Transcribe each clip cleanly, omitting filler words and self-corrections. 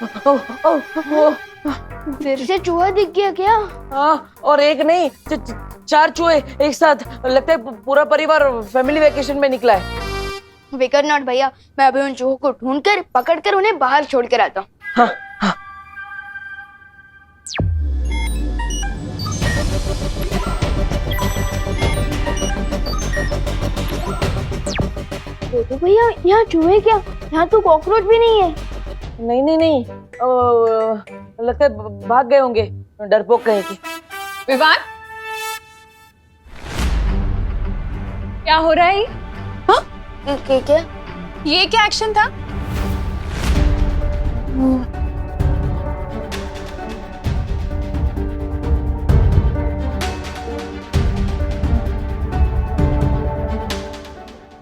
ओ, ओ, ओ, फिर से चूहा दिख गया क्या? हाँ, और एक नहीं 4 चूहे एक साथ। लगता है पूरा परिवार फैमिली वेकेशन में निकला है। विकर नॉट भैया, मैं अभी उन चूहों को ढूंढकर पकड़कर उन्हें बाहर छोड़ कर आता हूँ। हाँ, हाँ। देखो भैया, यहाँ चूहे क्या, यहाँ तो कॉकरोच भी नहीं है। नहीं नहीं नहीं, लगता है भाग गए होंगे, डरपोक कहीं के। विवान, क्या हो रहा है? हाँ? क्या? ये क्या एक्शन था?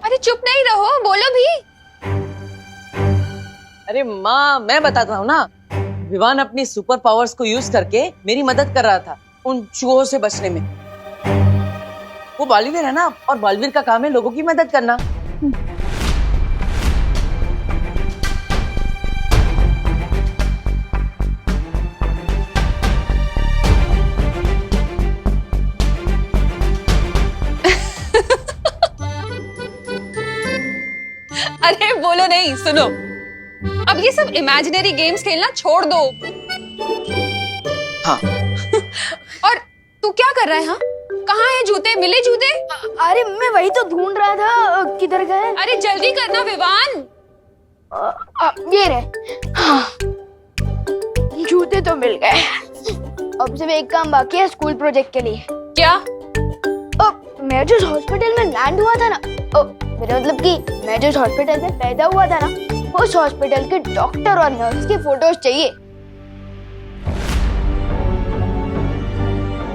अरे चुप नहीं रहो, बोलो भी। अरे माँ, मैं बताता हूँ ना। विवान अपनी सुपर पावर्स को यूज करके मेरी मदद कर रहा था उन चूहों से बचने में। वो बालवीर है ना, और बालवीर का काम है लोगों की मदद करना। अरे बोलो नहीं, सुनो, अब ये सब इमेजिनरी गेम्स खेलना छोड़ दो। हाँ। और तू क्या कर रहा है? हाँ, कहाँ है जूते? मिले जूते? अरे मैं वही तो ढूंढ रहा था, किधर गए? अरे जल्दी करना विवान। ये रहे। हाँ, जूते तो मिल गए। अब सिर्फ एक काम बाकी है स्कूल प्रोजेक्ट के लिए। क्या? मैं जिस हॉस्पिटल में लैंड हुआ था ना, मेरा मतलब कि मैं जिस हॉस्पिटल में पैदा हुआ था ना, उस हॉस्पिटल के डॉक्टर और नर्स की फोटोज चाहिए।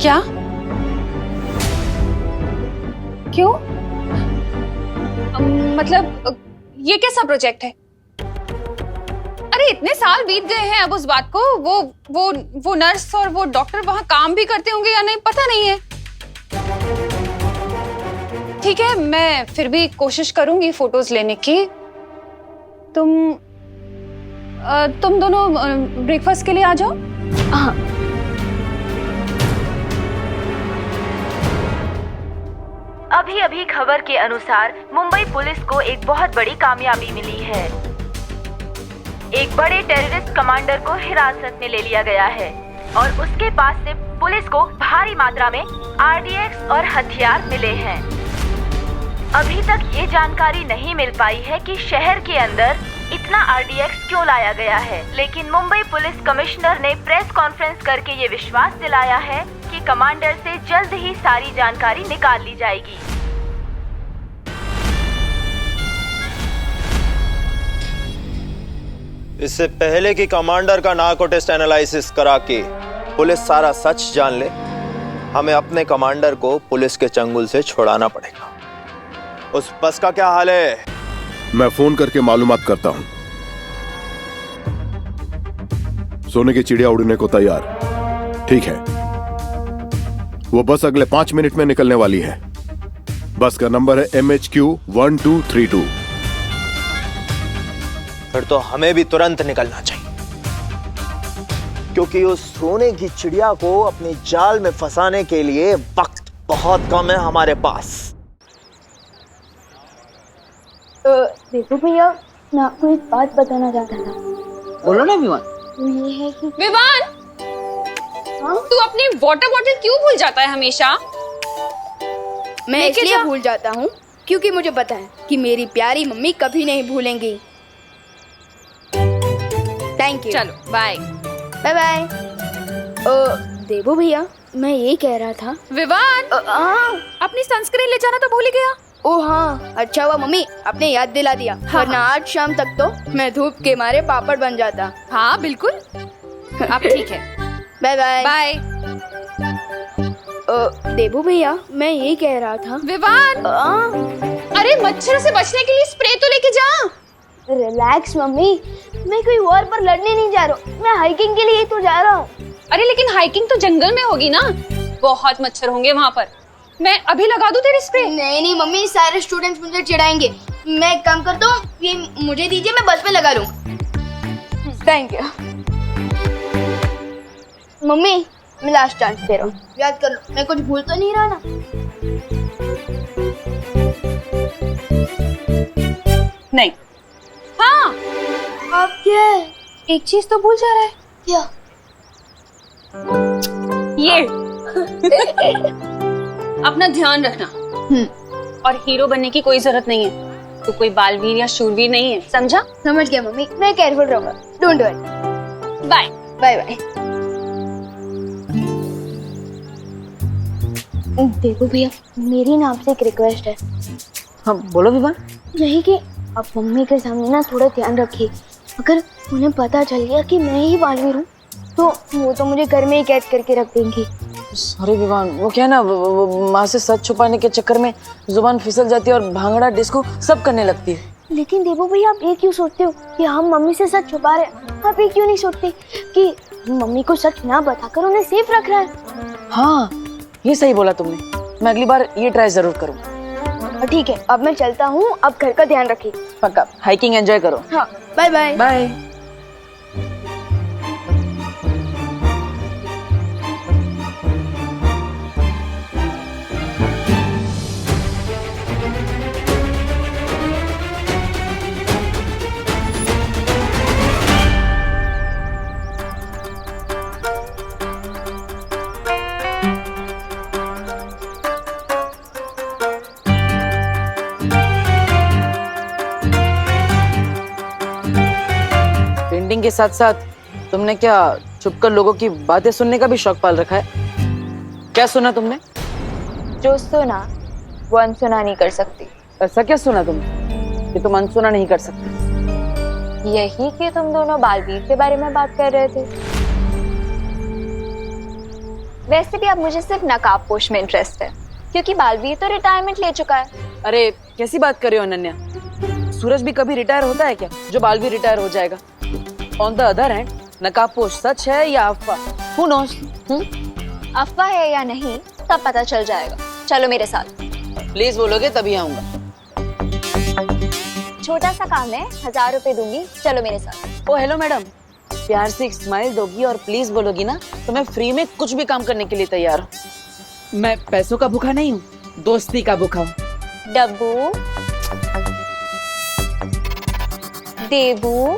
क्या? क्यों? मतलब ये कैसा प्रोजेक्ट है? अरे इतने साल बीत गए हैं अब उस बात को। वो नर्स और वो डॉक्टर वहां काम भी करते होंगे या नहीं पता नहीं है। ठीक है, मैं फिर भी कोशिश करूंगी फोटोज लेने की। तुम दोनों ब्रेकफास्ट के लिए आ जाओ। हाँ। अभी खबर के अनुसार मुंबई पुलिस को एक बहुत बड़ी कामयाबी मिली है। एक बड़े टेररिस्ट कमांडर को हिरासत में ले लिया गया है और उसके पास से पुलिस को भारी मात्रा में आरडीएक्स और हथियार मिले हैं। अभी तक ये जानकारी नहीं मिल पाई है कि शहर के अंदर इतना आरडीएक्स क्यों लाया गया है, लेकिन मुंबई पुलिस कमिश्नर ने प्रेस कॉन्फ्रेंस करके ये विश्वास दिलाया है कि कमांडर से जल्द ही सारी जानकारी निकाल ली जाएगी। इससे पहले कि कमांडर का नार्को टेस्ट एनालिसिस करा के पुलिस सारा सच जान ले, हमें अपने कमांडर को पुलिस के चंगुल से छुड़ाना पड़ेगा। उस बस का क्या हाल है? मैं फोन करके मालूमात करता हूं। सोने की चिड़िया उड़ने को तैयार। ठीक है, वो बस अगले 5 मिनट में निकलने वाली है। बस का नंबर है MHQ1232। फिर तो हमें भी तुरंत निकलना चाहिए, क्योंकि उस सोने की चिड़िया को अपने जाल में फंसाने के लिए वक्त बहुत कम है हमारे पास। देखो भैया, मैं आपको एक बात बताना चाहता था। बोलो ना विवान। वो ये है कि विवान, हाँ? तू अपनी वाटर बॉटल क्यों भूल जाता है हमेशा? मैं इसलिए भूल जाता हूँ क्योंकि मुझे पता है कि मेरी प्यारी मम्मी कभी नहीं भूलेंगी। Thank you. चलो बाय। Bye bye. देवो भैया, मैं ये कह रहा था। विवान, अपनी सनस्क्रीन ले जाना तो भूल ही गया। ओ हाँ, अच्छा हुआ मम्मी आपने याद दिला दिया, वरना आज शाम तक तो मैं धूप के मारे पापड़ बन जाता। हाँ बिल्कुल, अब ठीक है। Bye bye. बाय। देवो भैया, मैं ये कह रहा था। विवान, अरे मच्छर से बचने के लिए स्प्रे तो लेके जा। रिलैक्स मम्मी, मैं कोई वॉर पर लड़ने नहीं जा रहा हूँ, मैं हाइकिंग के लिए तो जा रहा हूँ। अरे लेकिन हाइकिंग तो जंगल में होगी ना, बहुत मच्छर होंगे वहाँ पर। मैं अभी लगा दूं तेरे स्प्रे? नहीं मम्मी, सारे स्टूडेंट्स मुझे चिढ़ाएंगे। मैं एक काम करता हूँ, ये मुझे दीजिए, मैं बस में लगा लूँ। Thank you. मम्मी मैं लास्ट चांस दे रहा हूँ, याद कर लो, मैं कुछ भूल तो नहीं रहा ना। नहीं। हाँ, अब क्या है? एक चीज तो भूल जा रहा है। क्या? ये अपना ध्यान रखना। और हीरो बनने की कोई जरूरत नहीं है। तो कोई बालवीर या शूरवीर नहीं है, समझा? समझ गया मम्मी, मैं केयरफुल रहूंगा। Don't worry. Bye. Bye bye. देखो भैया, मेरी ना आपसे एक रिक्वेस्ट है। हाँ बोलो विवान। यही कि आप मम्मी के सामने ना थोड़ा ध्यान रखिए। अगर उन्हें पता चल गया कि मैं ही बालवीर हूँ तो वो तो मुझे घर में ही कैद करके रख देंगी। सॉरी विवान, वो क्या है ना, वो माँ से सच छुपाने के चक्कर में जुबान फिसल जाती है और भांगड़ा डिस्को सब करने लगती है। लेकिन देवो भैया, आप ये क्यों सोचते हो कि हम मम्मी से सच छुपा रहे हैं? आप ये क्यों नहीं सोचते कि मम्मी को सच ना बताकर उन्हें सेफ रख रहा है? हाँ ये सही बोला तुमने, मैं अगली बार ये ट्राई जरूर करूँगा। ठीक है, अब मैं चलता हूँ, अब घर का ध्यान रखिए। पक्का, हाइकिंग एंजॉय करो। हाँ, बाय बाय। बाय। पेंटिंग के साथ साथ तुमने क्या छुपकर लोगों की बातें सुनने का भी शौक पाल रखा है? क्या सुना तुमने? जो सुना वो अनसुना नहीं कर सकती। ऐसा क्या सुना तुमने कि तुम अनसुना नहीं कर सकती? यही कि तुम दोनों बालवीर के बारे में बात कर रहे थे। वैसे भी अब मुझे सिर्फ नकाबपोश में इंटरेस्ट है, क्योंकि बालवीर तो रिटायरमेंट ले चुका है। अरे कैसी बात कर रहे हो अनन्या, सूरज भी कभी रिटायर होता है क्या जो बाल भी रिटायर हो जाएगा? ऑन द अदर हैंड, नकाबपोश सच है या अफवाह, हु नोस? अफवाह है या नहीं तब पता चल जाएगा। चलो मेरे साथ। प्लीज बोलोगे तभी आऊंगा। छोटा सा काम है, 1000 रुपए दूंगी, चलो मेरे साथ। ओ हेलो मैडम, प्यार से एक स्माइल दोगी और प्लीज बोलोगी ना तो मैं फ्री में कुछ भी काम करने के लिए तैयार हूँ। मैं पैसों का भूखा नहीं हूँ, दोस्ती का भूखा हूँ। डब्बू, देबू,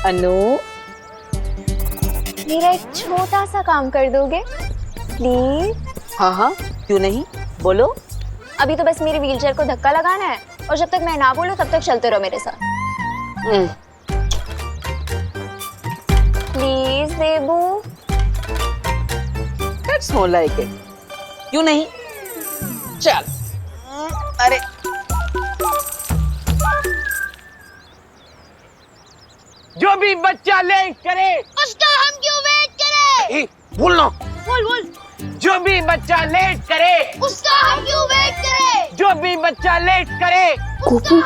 अनु, मेरा एक छोटा सा काम कर दोगे प्लीज? हाँ हाँ क्यों नहीं, बोलो। अभी तो बस मेरी व्हीलचेयर को धक्का लगाना है और जब तक मैं ना बोलूं तब तक चलते रहो मेरे साथ। Please Debu. That's more like it. क्यों नहीं, चल। अरे जो भी बच्चा लेट करे उसका हम क्यों वेट करें? बोलना। बोल। जो भी बच्चा लेट करे उसका हम क्यों वेट करें? जो भी बच्चा लेट करे। गोपू,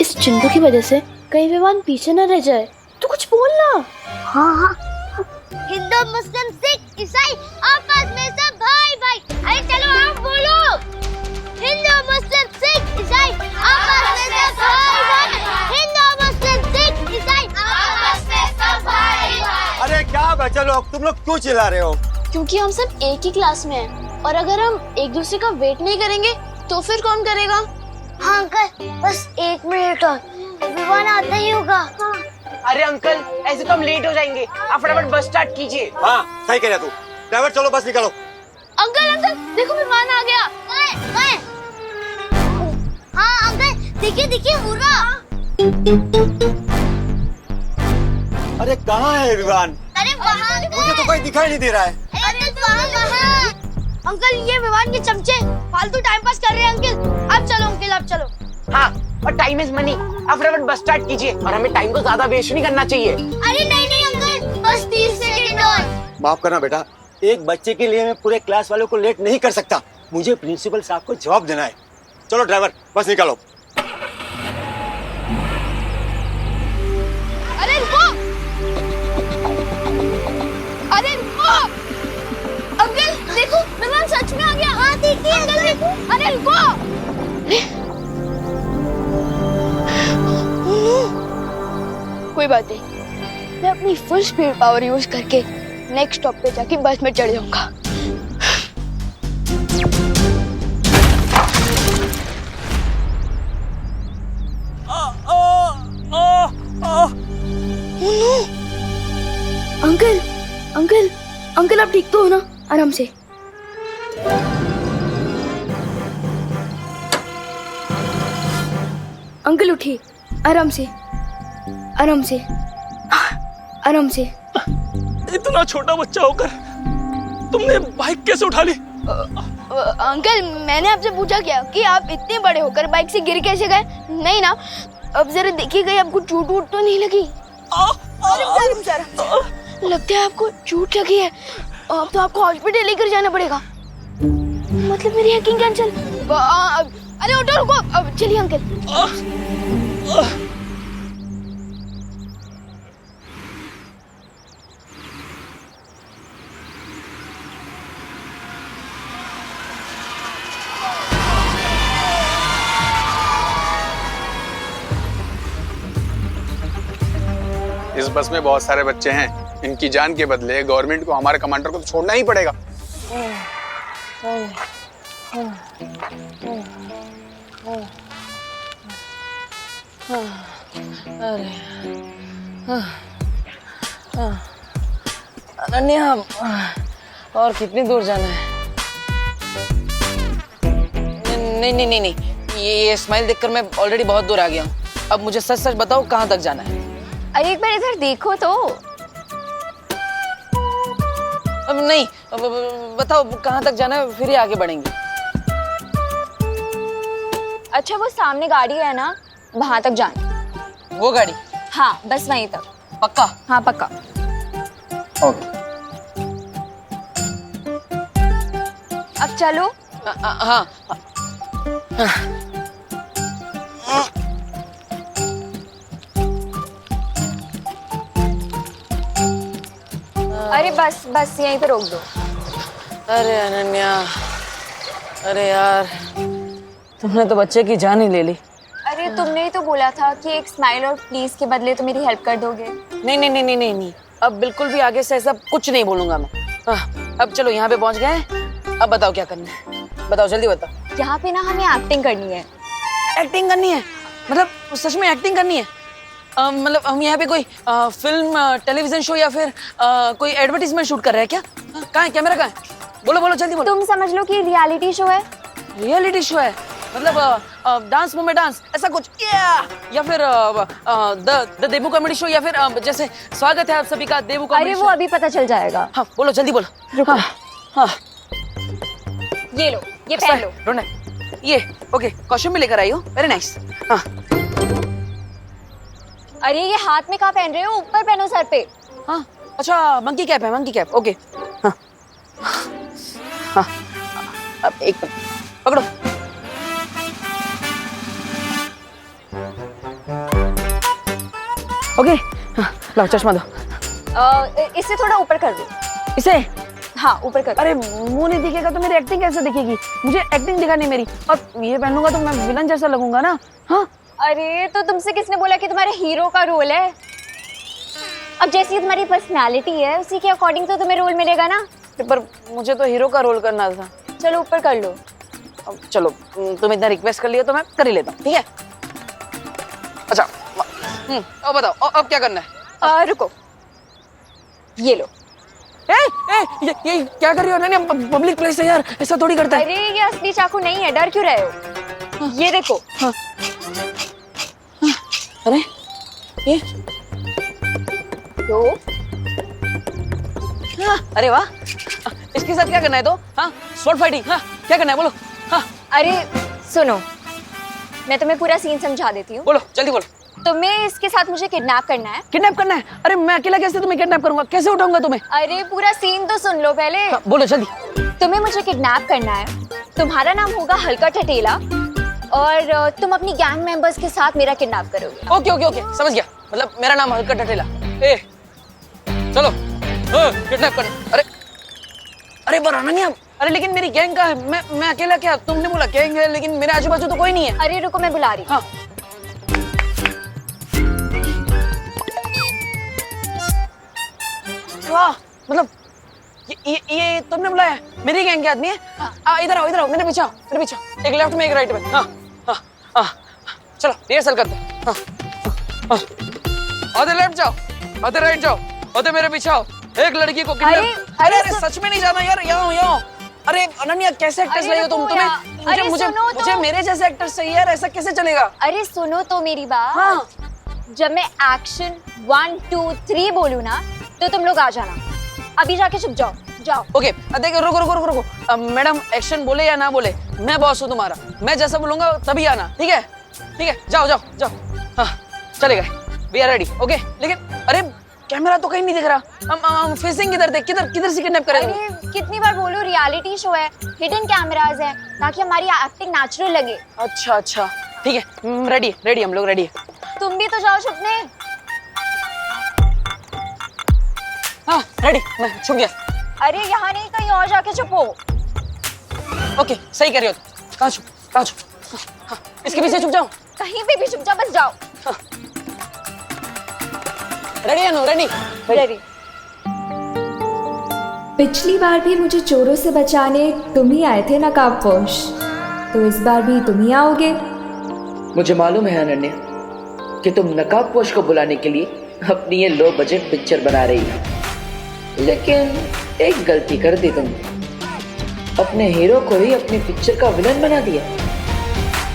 इस चिंटू की वजह से कहीं विवान पीछे न रह जाए, तो कुछ बोलना। हाँ। हिंदू, मुस्लिम, सिख, ईसाई आपस में सब भाई भाई। अरे चलो आप बोलो। हिंदू, मुस्लिम, सिख, ईसाई आपस में सब भाई भाई। हिंदू, मुस्लिम, सिख, ईसाई आपस में सब भाई भाई। अरे क्या बच्चे लोग, तुम लोग क्यों चिल्ला रहे हो? क्योंकि हम सब एक ही क्लास में हैं और अगर हम एक दूसरे का वेट नहीं करेंगे तो फिर कौन करेगा? हाँ अंकल, बस 1 मिनट और, विवान आता ही होगा। हाँ। अरे अंकल, ऐसे तो हम लेट हो जाएंगे, आप फटाफट बस स्टार्ट कीजिए। हाँ सही कह रहा तू। ड्राइवर चलो बस निकालो। अंकल देखो विमान आ गया। हाँ अंकल, देखिए वो रहा। अरे कहाँ है विमान? अरे वहाँ मुझे तो कोई दिखाई नहीं दे रहा है। वहाँ। अंकल ये विमान के चमचे फालतू टाइम पास कर रहे हैं। अंकल आप चलो, अंकल आप चलो। हाँ, और टाइम इज मनी, आप फटाफट बस स्टार्ट कीजिए और हमें टाइम को ज्यादा वेस्ट नहीं करना चाहिए। अरे नहीं अंकल, बस 30 सेकंड और। माफ करना बेटा, एक बच्चे के लिए मैं पूरे क्लास वालों को लेट नहीं कर सकता। मुझे प्रिंसिपल साहब को जवाब देना है। चलो ड्राइवर बस निकालो। अरे रुको, अंकल देखो विमान सच में आ गया। हाँ देखिए अंकल देखो। अरे रुको। कोई बात नहीं, मैं अपनी फुल स्पीड पावर यूज करके नेक्स्ट स्टॉप पे जाके बस में चढ़ जाऊंगा। अंकल अंकल अंकल आप ठीक तो हो ना? आराम से। अंकल उठिए, आराम से आराम से आराम से। इतना छोटा बच्चा होकर तुमने बाइक कैसे उठा ली? अंकल मैंने आपसे पूछा क्या कि आप इतने बड़े होकर बाइक से गिर कैसे गए? नहीं ना, अब जरा देखिएगा आपको चोट वोट तो नहीं लगी? लगता है आपको चोट लगी है, अब तो आपको हॉस्पिटल लेकर जाना पड़ेगा। मतलब मेरी हैकिंग कैंसिल। अरे ऑटो रुको, अब चलिए अंकल। इस बस में बहुत सारे बच्चे हैं, इनकी जान के बदले गवर्नमेंट को हमारे कमांडर को तो छोड़ना ही पड़ेगा। अनन्या, और कितनी दूर जाना है? नहीं नहीं नहीं नहीं, ये स्माइल देखकर मैं ऑलरेडी बहुत दूर आ गया हूँ। अब मुझे सच सच बताओ कहाँ तक जाना है? अरे एक बार इधर देखो तो। अब नहीं, अब बताओ कहाँ तक जाना है, फिर ही आगे बढ़ेंगे। अच्छा वो सामने गाड़ी है ना, वहां तक जाना। वो गाड़ी? हाँ बस वहीं तक। पक्का? हाँ पक्का। ओके। अब चलो। हाँ। अरे बस बस यहीं पे रोक दो। अरे अनन्या, अरे यार तुमने तो बच्चे की जान ही ले ली। अरे तुमने ही तो बोला था कि एक स्माइल और प्लीज के बदले तो मेरी हेल्प कर दोगे। नहीं नहीं नहीं नहीं नहीं नहीं, अब बिल्कुल भी आगे से ऐसा कुछ नहीं बोलूंगा मैं। अब चलो यहाँ पे पहुँच गए, अब बताओ क्या करना है, बताओ जल्दी बताओ। यहाँ पे ना हमें एक्टिंग करनी है। एक्टिंग करनी है? मतलब सच में एक्टिंग करनी है? मतलब हम यहाँ पे कोई फिल्म टेलीविजन शो या फिर कोई एडवर्टीजमेंट शूट कर रहे हैं क्या? कहाँ है कैमरा, कहाँ है? बोलो बोलो जल्दी बोलो। तुम समझ लो कि रियलिटी शो है। रियलिटी शो है? मतलब डांस मूव में डांस ऐसा कुछ, या फिर द देबू कॉमेडी शो, या फिर जैसे स्वागत है आप सभी का देबू कॉमेडी अरे शो। वो अभी पता चल जाएगा। हाँ बोलो जल्दी बोलो। रुको। हाँ ये लो, ये पहन लो। रोना, ये ओके, कॉस्ट्यूम भी लेकर आई हो, वेरी नाइस। हाँ अरे ये हाथ में कहाँ पहन रहे हो? ऊपर पहनो सर पे। हाँ अच्छा, मंकी कैप है, मंकी कैप, ओके। हाँ हाँ, अब एक मिनट पकड़ो। ओके हाँ, लो चश्मा दो। इससे थोड़ा ऊपर कर दो। इसे? हाँ ऊपर कर दो। अरे मुंह नहीं दिखेगा तो मेरी एक्टिंग कैसे दिखेगी? मुझे एक्टिंग दिखानी है मेरी, और ये पहन लूंगा तो मैं विलन जैसा लगूंगा ना। हाँ अरे तो तुमसे किसने बोला कि तुम्हारे हीरो का रोल है? अब जैसी तुम्हारी पर्सनालिटी है उसी के अकॉर्डिंग तो तुम्हें रोल मिलेगा ना। पर मुझे तो हीरो का रोल करना था। चलो ऊपर कर लो। अब चलो, तुम इतना रिक्वेस्ट कर लिया तो मैं कर ही लेता हूँ, ठीक है? अच्छा अब बताओ अब क्या करना है? रुको, ये लो। ये क्या कर रही हो अनन्या? पब्लिक प्लेस है यार, ऐसा थोड़ी करता है। अरे ये असली चाकू नहीं है, डर क्यों रहे हो? ये देखो। अरे ये तो अरे वाह, इसके साथ क्या करना है? तो हाँ स्वॉर्ड फाइटिंग, हाँ क्या करना है बोलो। हाँ अरे सुनो, मैं तुम्हें पूरा सीन समझा देती हूँ। बोलो जल्दी बोलो। तुम्हें इसके साथ मुझे किडनैप करना है। किडनैप करना है? अरे मैं अकेला कैसे तुम्हें किडनैप करूंगा? कैसे उठाऊंगा तुम्हें? अरे पूरा सीन तो सुन लो पहले। हाँ, बोलो जल्दी। तुम्हें मुझे किडनैप करना है, तुम्हारा नाम होगा हल्का ठटेला, और तुम अपनी गैंग मेंबर्स के साथ मेरा किडनैप करोगे। ओके ओके ओके, समझ गया। मतलब मेरा नाम हल्का ठटेला। चलो किडनैप करना। अरे पर अनन्या, अरे लेकिन मेरी गैंग का है, मैं अकेला क्या? तुमने बोला गैंग है, लेकिन मेरे आजू बाजू तो कोई नहीं है। अरे रुको, मैं बुला रही हूँ। हाँ मतलब ये तुमने बुलाया? मेरी गैंग के आदमी है? इधर आओ, मेरे पीछे आओ। एक लेफ्ट में एक राइट में। हाँ, चलो रिहर्सल करते हैं। हाँ। आधे लेफ्ट जाओ, आधे राइट जाओ, आधे मेरे पीछे आओ। एक लड़की को अरे सच में नहीं जाना यार, यहाँ। अरे अनन्या, कैसे एक्टर्स लगे तुम? तुम्हें मुझे मेरे जैसे एक्टर्स चाहिए यार, ऐसा कैसे चलेगा? अरे सुनो तो मेरी बात। हाँ। जब मैं एक्शन 1 2 3 बोलूँ ना तो तुम लोग आ जाना। अभी जाके चुप जाओ। ओके, देखो रुको। मैडम एक्शन बोले या ना बोले, मैं बॉस हूँ तुम्हारा। मैं जैसा बोलूंगा तभी आना, ठीक है? जाओ। हाँ, चलेगा। We are ready. ओके, लेकिन अरे कैमरा तो कहीं नहीं दिख रहा। हम फेसिंग किधर देख, किधर से किडनैप करेंगे? अरे कितनी बार बोलूं, रियलिटी शो है, हिडन कैमरास है, ताकि हमारी एक्टिंग नेचुरल लगे। अच्छा, ठीक है। रेडी हम लोग रेडी है। तुम भी तो जाओ छुपने। हाँ, रेडी, मैं छुप गया। अरे यहाँ नहीं, कहीं और जाके छुपो। ओके, सही कर रही हो। कहाँ छुप? हाँ, इसके पीछे छुप जाओ। कहीं पे भी छुप जाओ, बस जाओ। हाँ। रेडी। पिछली बार भी मुझे चोरों से बचाने तुम ही आए थे नकाबपोश, तो इस बार भी तुम ही आओगे। मुझे मालूम है अनन्या कि तुम नकाबपोश को बुलाने के लिए अपनी ये लो बजट पिक्चर बना रही हो, लेकिन एक गलती कर दी तुमने। अपने हीरो को ही अपनी पिक्चर का विलन बना दिया,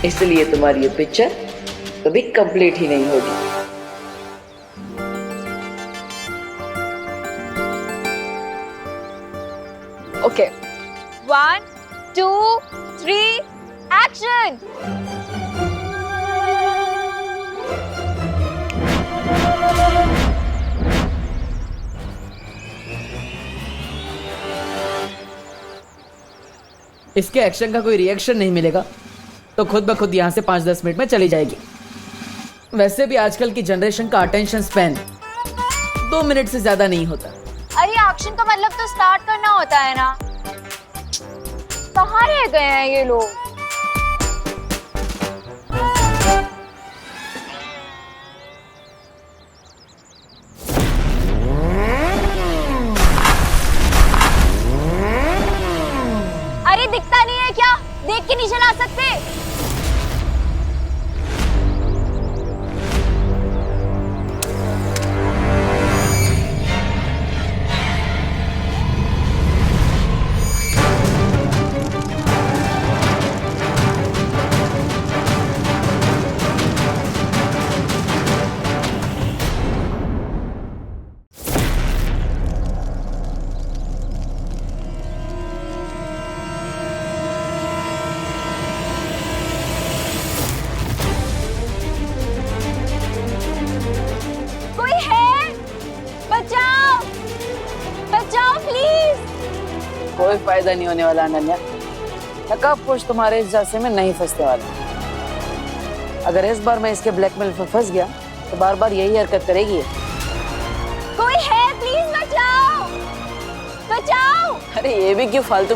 इसलिए तुम्हारी ये पिक्चर कभी कंप्लीट ही नहीं होगी। Okay, 1 2 3 action. इसके एक्शन का कोई रिएक्शन नहीं मिलेगा तो खुद ब खुद यहाँ से 5-10 मिनट में चली जाएगी। वैसे भी आजकल की जनरेशन का अटेंशन स्पैन 2 मिनट से ज्यादा नहीं होता। अरे एक्शन का मतलब तो स्टार्ट करना होता है ना। कहाँ रह गए हैं ये लोग? अरे दिखता नहीं है क्या? देख के नहीं चला सकते? कोई फायदा नहीं होने वाला अनन्या। नकाबपोश तुम्हारे इस झांसे में नहीं फंसने वाला। अगर इस बार मैं इसके ब्लैकमेल में फंस गया तो बार बार यही हरकत करेगी। कोई है? प्लीज बचाओ। अरे ये भी क्यों फालतू?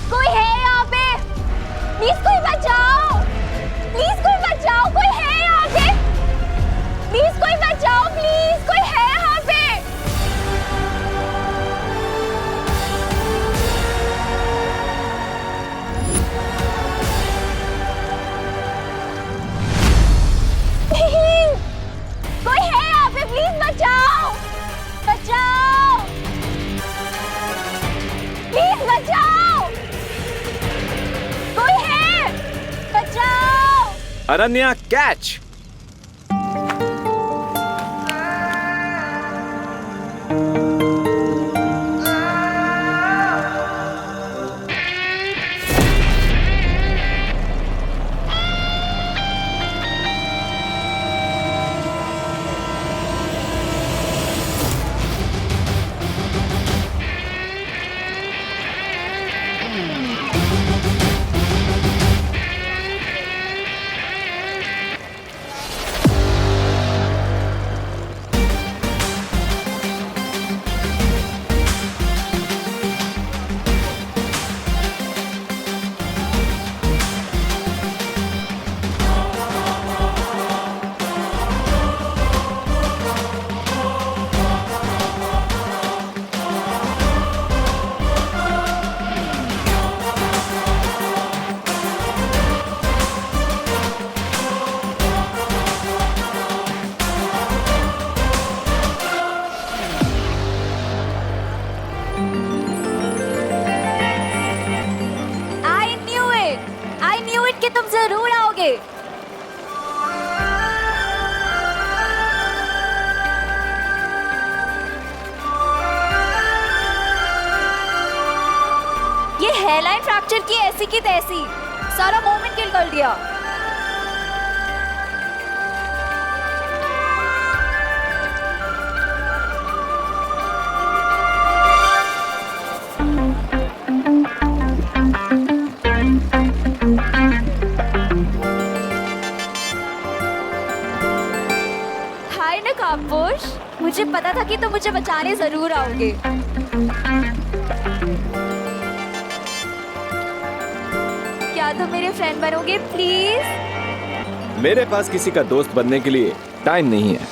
कोई है यहाँ पे? प्लीज कोई बचाओ। कोई है यहाँ पे? प्लीज कोई बचाओ। प्लीज कोई है यहाँ पे? कोई है यहाँ पे? प्लीज बचाओ। प्लीज बचाओ। कोई है? बचाओ। अनन्या कैच। जरूर आओगे। ये हेयरलाइन फ्रैक्चर की ऐसी की तैसी, सारा मोमेंट किल कर दिया। हाय नकाबपोश, मुझे पता था कि तुम मुझे बचाने जरूर आओगे। क्या तुम मेरे फ्रेंड बनोगे प्लीज? मेरे पास किसी का दोस्त बनने के लिए टाइम नहीं है।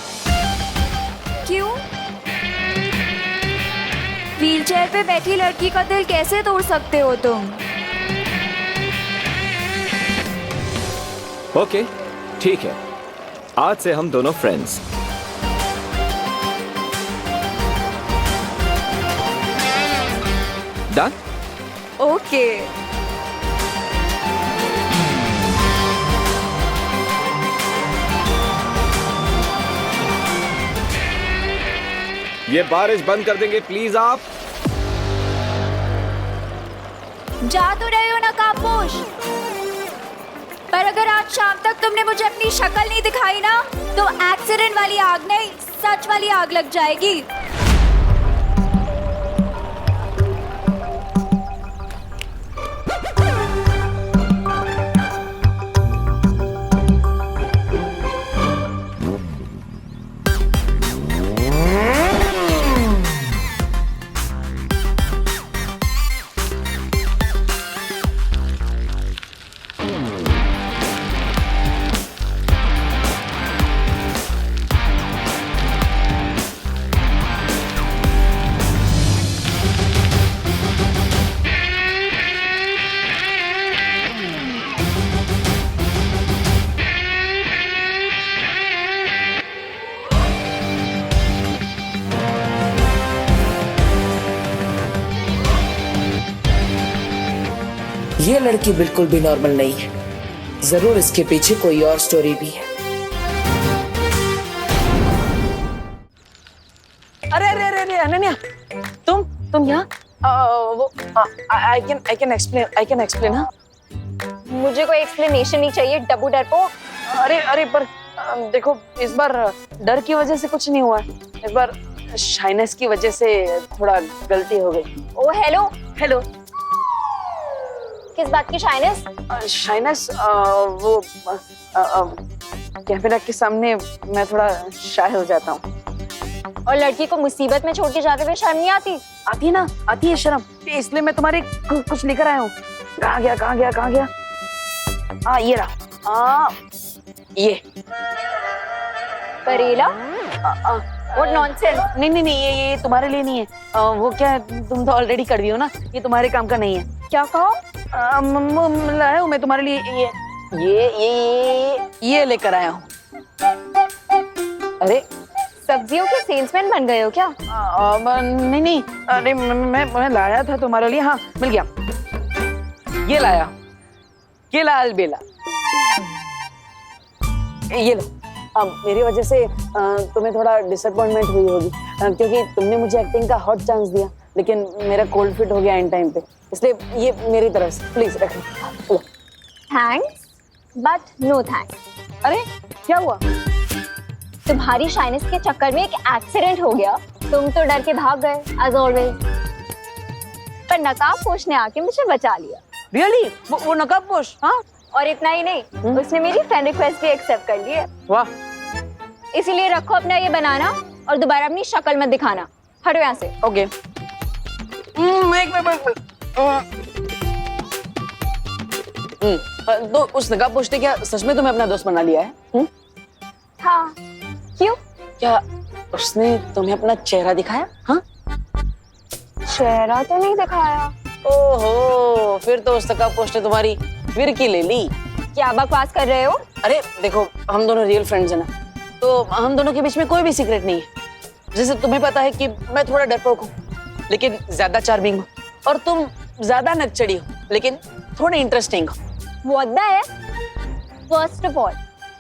क्यों? व्हीलचेयर पे बैठी लड़की का दिल कैसे तोड़ सकते हो तुम? ओके, ठीक है, आज से हम दोनों फ्रेंड्स। डन? ओके। ये बारिश बंद कर देंगे प्लीज आप? जा तो रहे हो नकाबपोश, पर अगर आज शाम तक तुमने मुझे अपनी शक्ल नहीं दिखाई ना, तो एक्सीडेंट वाली आग नहीं, सच वाली आग लग जाएगी। ये लड़की बिल्कुल भी नॉर्मल नहीं है, जरूर इसके पीछे कोई और स्टोरी भी है। अरे अरे अरे अरे अनन्या, तुम यहाँ? वो आई कैन एक्सप्लेन। हाँ, मुझे कोई एक्सप्लेनेशन नहीं चाहिए डब्बू डरपोक। अरे पर देखो, इस बार डर की वजह से कुछ नहीं हुआ, इस बार शाइनेस की वजह से थोड़ा गलती हो गई। ओ हेलो हेलो। किस बात की शाइनेस? शाइनेस वो कैमरा के सामने मैं थोड़ा शाय हो जाता हूँ। और लड़की को मुसीबत में छोड़ के जाते हुए शर्म नहीं आती? आती है शर्म, इसलिए मैं तुम्हारे कुछ लेकर आया हूँ। कहाँ गया? ये रहा। ये करेला? What nonsense? नहीं, ये तुम्हारे लिए नहीं है। वो क्या है, तुम तो ऑलरेडी कड़वी हो ना, ये तुम्हारे काम का नहीं है। क्या कहो? लाया हूँ मैं तुम्हारे लिए ये लेकर आया हूँ। अरे सब्जियों के सेल्समैन बन गए हो क्या? नहीं, अरे मैं लाया था तुम्हारे लिए। हाँ, मिल गया। ये लाया, केला अलबेला। ये लो। अब मेरी वजह से तुम्हें थोड़ा डिसअपॉइंटमेंट हुई होगी, क्योंकि तुमने मुझे एक्टिंग का हॉट चांस दिया, लेकिन मेरा कोल्ड फिट हो गया इन टाइम पे, इसलिए ये मेरी तरफ से प्लीज रख लो। Thanks but no thanks. अरे क्या हुआ? तुम्हारी शाइनेस के चक्कर में एक एक्सीडेंट हो गया, तुम तो डर के भाग गए एज ऑलवेज, पर नकाबपोश ने आके मुझे बचा लिया। रियली? वो नकाबपोश? हाँ, और इतना ही नहीं, उसने मेरी फ्रेंड रिक्वेस्ट भी एक्सेप्ट कर ली है। वाह। इसीलिए रखो अपना ये बनाना और दोबारा अपनी शक्ल मत दिखाना। हटो यहाँ से। ओके। तो उस नकाबपोश ने क्या सच में तुम्हें अपना दोस्त बना लिया है? हाँ। क्यों? क्या उसने तुम्हें अपना चेहरा दिखाया? हाँ, चेहरा तो नहीं दिखाया। ओहो, फिर तो उस नकाबपोश ने तुम्हारी फिरकी ले ली। क्या बकवास कर रहे हो? अरे देखो, हम दोनों रियल फ्रेंड्स हैं ना, तो हम दोनों के बीच में कोई भी सीक्रेट नहीं है। जैसे तुम्हें पता है कि मैं थोड़ा डरपोक हूँ, लेकिन ज्यादा चार्मिंग हूँ, और तुम ज्यादा नकचड़ी हो, लेकिन थोड़ी इंटरेस्टिंग हो। What the है? फर्स्ट ऑफ ऑल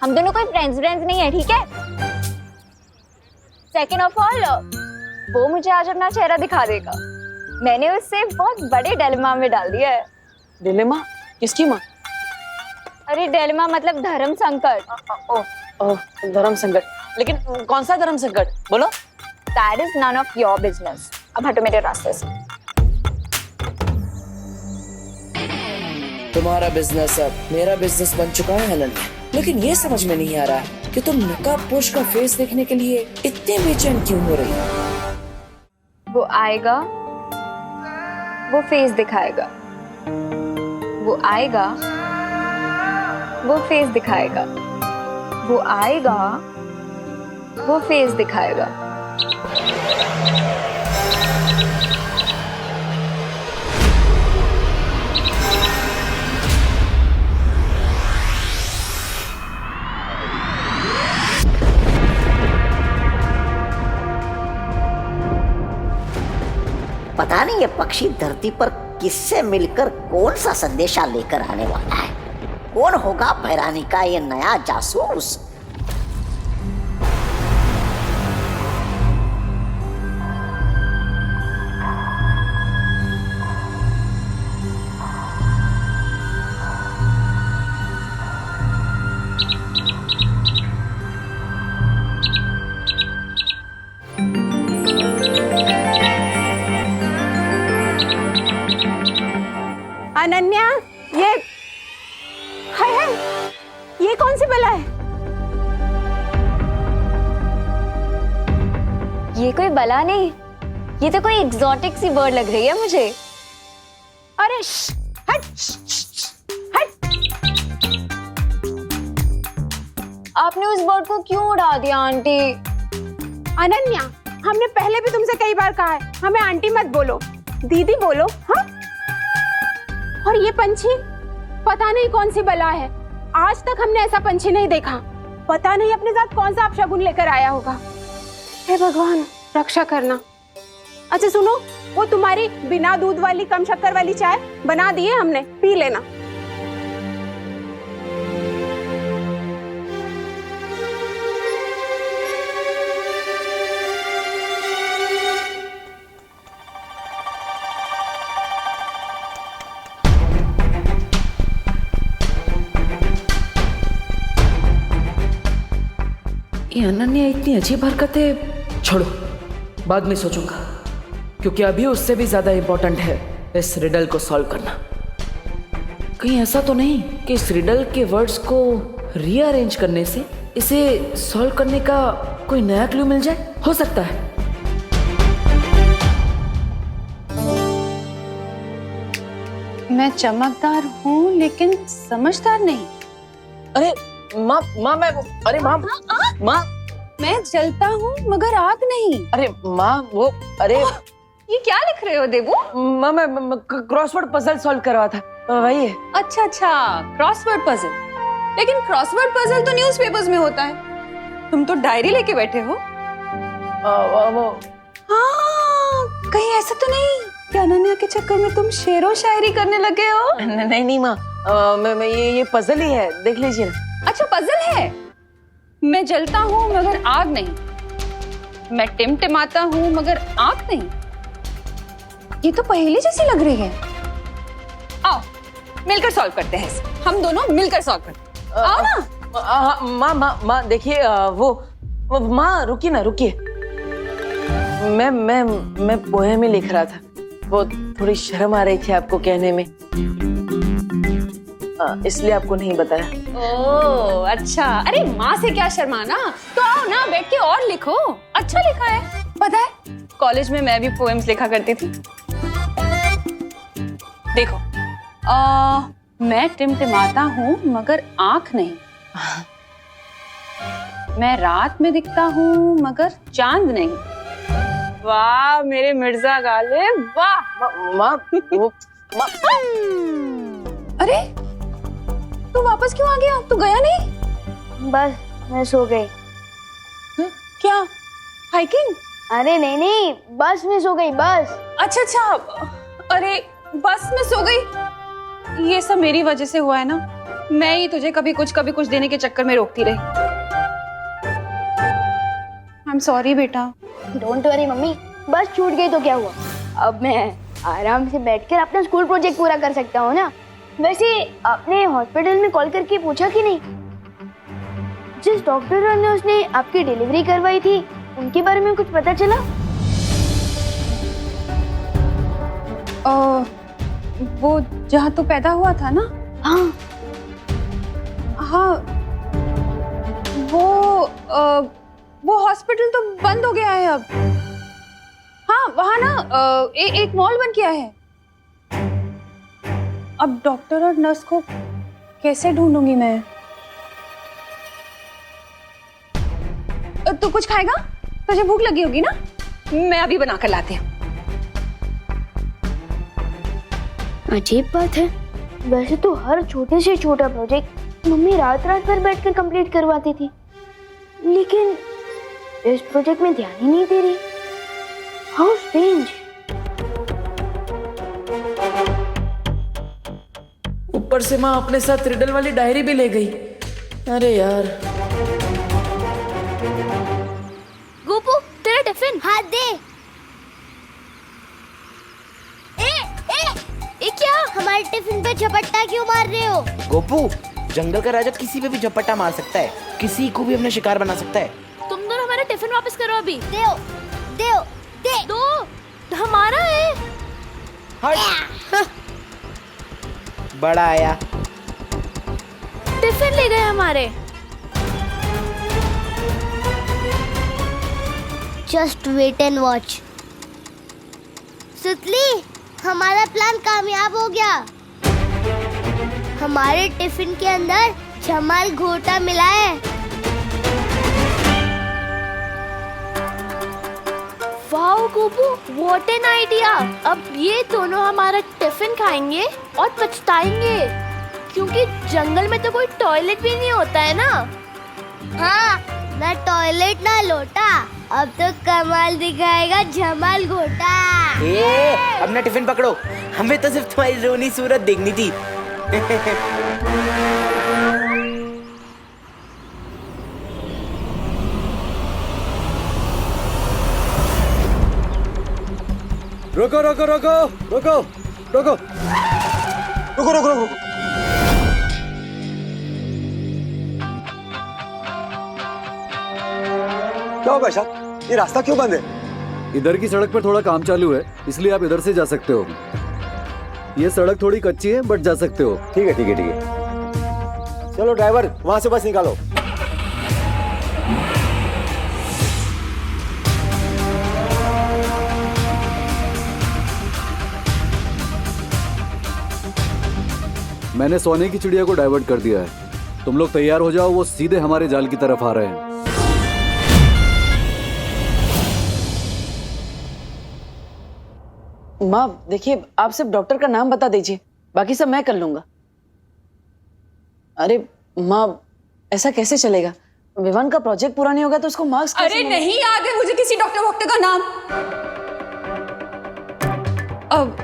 हम दोनों कोई फ्रेंड्स नहीं है, ठीक है? सेकेंड ऑफ ऑल वो मुझे आज अपना चेहरा दिखा देगा। मैंने उससे बहुत बड़े डिलेमा में डाल दिया है। डिलेमा? किसकी माँ? अरे डिलेमा मतलब धर्म संकट। ओह, धर्म संकट। लेकिन कौन सा धर्म संकट, बोलो? That is none of your business। अब हटो मेरे रास्ते से। तुम्हारा बिजनेस अब मेरा बिजनेस बन चुका है अनन्या, लेकिन ये समझ में नहीं आ रहा है कि तुम नकाबपोश का फेस देखने के लिए इतने बेचैन क्यों हो रही हो? वो आएगा, वो फेस दिखाएगा। वो आएगा, वो फेस दिखाएगा। वो आएगा, वो फेस दिखाएगा। पता नहीं ये पक्षी धरती पर किससे मिलकर कौन सा संदेशा लेकर आने वाला है। कौन होगा भैरानी का ये नया जासूस? अनन्या, ये हाय हाय, ये कौन सी बला है? ये कोई बला नहीं, ये तो कोई एग्जॉटिक सी बर्ड लग रही है मुझे। अरे हट, हट। आपने उस बर्ड को क्यों उड़ा दिया आंटी? अनन्या, हमने पहले भी तुमसे कई बार कहा है, हमें आंटी मत बोलो, दीदी बोलो। हाँ, और ये पंछी पता नहीं कौन सी बला है, आज तक हमने ऐसा पंछी नहीं देखा। पता नहीं अपने साथ कौन सा अपशगुन लेकर आया होगा। हे भगवान, रक्षा करना। अच्छा सुनो, वो तुम्हारी बिना दूध वाली कम शक्कर वाली चाय बना दी है हमने, पी लेना। ये अनन्या इतनी अजीब हरकतें छोड़ो, बाद में सोचूंगा, क्योंकि अभी उससे भी ज्यादा इंपॉर्टेंट है इस रिडल को सॉल्व करना। कहीं ऐसा तो नहीं कि इस रिडल के वर्ड्स को रीअरेंज करने से इसे सॉल्व करने का कोई नया क्लू मिल जाए? हो सकता है। मैं चमकदार हूँ लेकिन समझदार नहीं। अरे माँ, अरे माँ, माँ, मैं जलता हूँ मगर आग नहीं। अरे माँ, वो अरे ये क्या लिख रहे हो देवू? माँ, मैं क्रॉसवर्ड पजल सॉल्व कर रहा था, वही है। अच्छा, क्रॉसवर्ड पजल। लेकिन क्रॉसवर्ड पजल तो न्यूज़पेपर्स में होता है, तुम तो डायरी लेके बैठे हो। हाँ, कहीं ऐसा तो नहीं कि अनन्या के चक्कर में तुम शेरो शायरी करने लगे हो? नहीं माँ, मैं ये पजल ही है, देख लीजिए ना। अच्छा, पजल है। मैं जलता हूँ मगर आग नहीं, मैं टिमटिमाता हूँ मगर आंख नहीं। ये तो पहेली जैसी लग रही है। आओ मिलकर सॉल्व करते हैं, हम दोनों मिलकर सॉल्व करते हैं। आओ ना। माँ देखिए, वो माँ रुकिए ना, रुकिए। मैं पोएम में लिख रहा था, वो थोड़ी शर्म आ रही थी आपको कहने में, इसलिए आपको नहीं बताया। ओह अच्छा, अरे माँ से क्या शर्माना, तो आओ ना बैठ के और लिखो, अच्छा लिखा है। पता है कॉलेज में मैं भी पोएम्स लिखा करती थी। देखो, मैं टिमटिमाता हूँ मगर आंख नहीं, मैं रात में दिखता हूँ मगर चांद नहीं। वाह मेरे मिर्जा गालिब, वाह। माँ, अरे तू वापस क्यों आ गया? तू गया नहीं? बस मैं सो गई। क्या हाइकिंग? अरे नहीं, बस में सो गई, बस। अच्छा, अरे बस में सो गई, ये सब मेरी वजह से हुआ है ना। मैं ही तुझे कभी कुछ देने के चक्कर में रोकती रही। आई एम सॉरी बेटा। डोंट वरी मम्मी, बस छूट गई तो क्या हुआ, अब मैं आराम से बैठकर अपना स्कूल प्रोजेक्ट पूरा कर सकता हूँ ना। वैसे आपने हॉस्पिटल में कॉल करके पूछा कि नहीं, जिस डॉक्टर ने उसने आपकी डिलीवरी करवाई थी उनके बारे में कुछ पता चला? वो जहाँ तो पैदा हुआ था ना? हाँ हाँ, वो हॉस्पिटल तो बंद हो गया है अब। हाँ वहाँ ना एक मॉल बन गया है। अब डॉक्टर और नर्स को कैसे ढूंढूंगी मैं? तू कुछ खाएगा? तुझे भूख लगी होगी ना, मैं अभी बना कर लाती हूँ। अजीब बात है, वैसे तो हर छोटे से छोटा प्रोजेक्ट मम्मी रात भर बैठकर कंप्लीट करवाती थी, लेकिन इस प्रोजेक्ट में ध्यान ही नहीं दे रही। How strange. ऊपर से माँ अपने साथ रिडल वाली डायरी भी ले गई। अरे यार। गोपू तेरा टिफिन हाथ दे। ए क्या, हमारे टिफिन पे झपट्टा क्यों मार रहे हो? गोपू, जंगल का राजा किसी पे भी झपट्टा मार सकता है, किसी को भी अपना शिकार बना सकता है। तुम दोनों हमारा टिफिन वापस करो अभी। दे दो, हमारा है। हट। बड़ा आया, टिफिन ले गए हमारे। Just wait and watch. सुतली, हमारा प्लान कामयाब हो गया। हमारे टिफिन के अंदर जमाल घोटा मिला है। Wow Gopu, what an idea. अब ये दोनों हमारा टिफिन खाएंगे और पछताएंगे, क्योंकि जंगल में तो कोई टॉयलेट भी नहीं होता है ना। हाँ, ना टॉयलेट ना लोटा, अब तो कमाल दिखाएगा जमाल घोटा। अपना टिफिन पकड़ो, हमें तो सिर्फ तुम्हारी रोनी सूरत देखनी थी। रोको रोको रोको रोको रोको रुको रुको रुको। क्या हो भाई साहब, ये रास्ता क्यों बंद है? इधर की सड़क पर थोड़ा काम चालू है, इसलिए आप इधर से जा सकते हो। ये सड़क थोड़ी कच्ची है, बट जा सकते हो। ठीक है ठीक है ठीक है। चलो ड्राइवर, वहां से बस निकालो। मैंने सोने की चिड़िया को डाइवर्ट कर दिया है। तुम लोग तैयार हो जाओ, वो सीधे हमारे जाल की तरफ आ रहे हैं। माँ देखिए, आप सिर्फ डॉक्टर का नाम बता दीजिए, बाकी सब मैं कर लूंगा। अरे माँ, ऐसा कैसे चलेगा? विवान का प्रोजेक्ट पूरा नहीं होगा तो उसको मार्क्स कैसे अरे नहीं याद है मुझे किसी डॉक्टर वॉक्टर का नाम। अब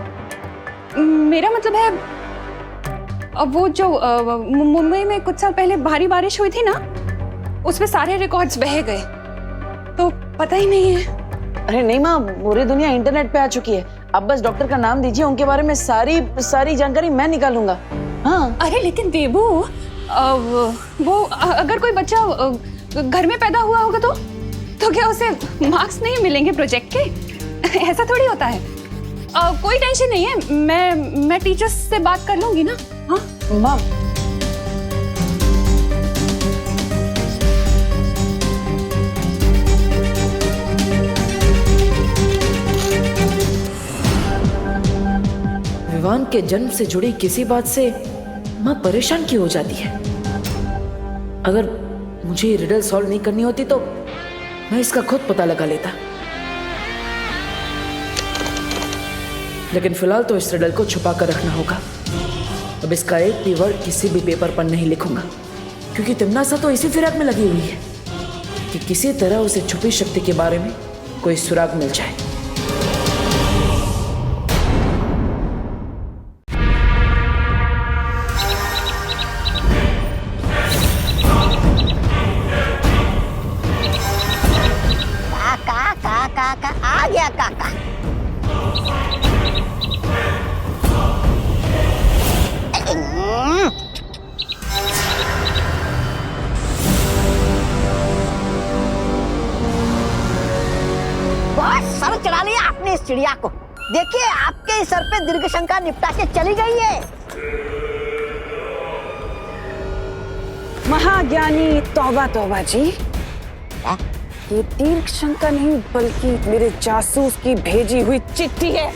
मेरा मतलब है, अब वो जो मुंबई में कुछ साल पहले भारी बारिश हुई थी ना, उसमें सारे रिकॉर्ड्स बह गए, तो पता ही नहीं है। अरे नहीं माँ, पूरी दुनिया इंटरनेट पे आ चुकी है। अब बस डॉक्टर का नाम दीजिए, उनके बारे में सारी जानकारी मैं निकालूंगा। हाँ। अरे लेकिन देबू, वो अगर कोई बच्चा घर में पैदा हुआ होगा तो क्या उसे मार्क्स नहीं मिलेंगे प्रोजेक्ट के? ऐसा थोड़ी होता है। कोई टेंशन नहीं है, मैं टीचर्स से बात कर लूंगी ना। हाँ माँ, विवान के जन्म से जुड़ी किसी बात से माँ परेशान क्यों हो जाती है? अगर मुझे ये रिडल सॉल्व नहीं करनी होती तो मैं इसका खुद पता लगा लेता, लेकिन फिलहाल तो इस रिडल को छुपा कर रखना होगा। अब इसका एक भी वर्ड किसी भी पेपर पर नहीं लिखूंगा, क्योंकि तिमनासा तो इसी फिराक में लगी हुई है कि किसी तरह उसे छुपी शक्ति के बारे में कोई सुराग मिल जाए। इस चिड़िया को। देखिए आपके सर पे दीर्घ शंका निपटा के चली गई है। महाज्ञानी तौबा तौबा जी, ये दीर्घ शंका नहीं बल्कि मेरे जासूस की भेजी हुई चिट्ठी है।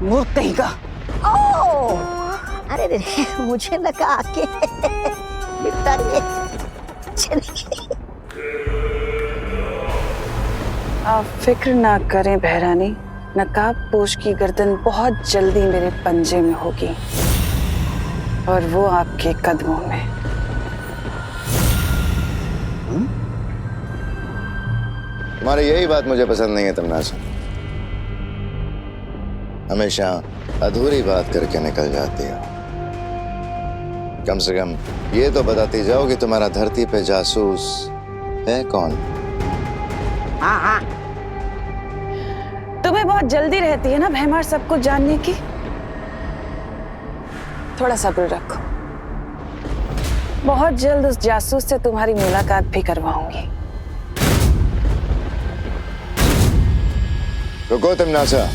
मूर्ख कहीं का। ओह, अरे रे, मुझे लगा आके निपटा के चली गई। आप फिक्र ना करें बहरानी, नकाबपोश की गर्दन बहुत जल्दी मेरे पंजे में होगी और वो आपके कदमों में। तुम्हारी यही बात मुझे पसंद नहीं है तमन्नासा। हमेशा अधूरी बात करके निकल जाती हो। कम से कम ये तो बताती जाओ कि तुम्हारा धरती पे जासूस है कौन? हाँ हाँ, तुम्हें बहुत जल्दी रहती है ना भैमार सब कुछ जानने की। थोड़ा सब्र रखो, बहुत जल्द उस जासूस से तुम्हारी मुलाकात भी करवाऊंगी। रुको तमन्नासा,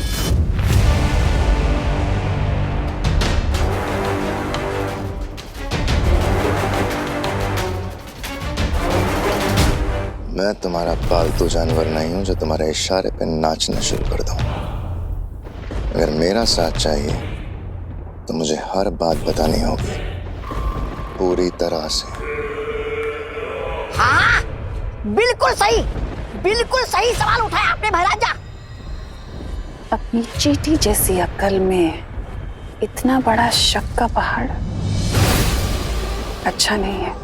मैं तुम्हारा पालतू जानवर नहीं हूं जो तुम्हारे इशारे पे नाचना शुरू कर दूं। अगर मेरा साथ चाहिए तो मुझे हर बात बतानी होगी पूरी तरह से। हाँ, बिल्कुल सही सवाल उठाया आपने महाराजा। अपनी चींटी जैसी अक्ल में इतना बड़ा शक का पहाड़ अच्छा नहीं है।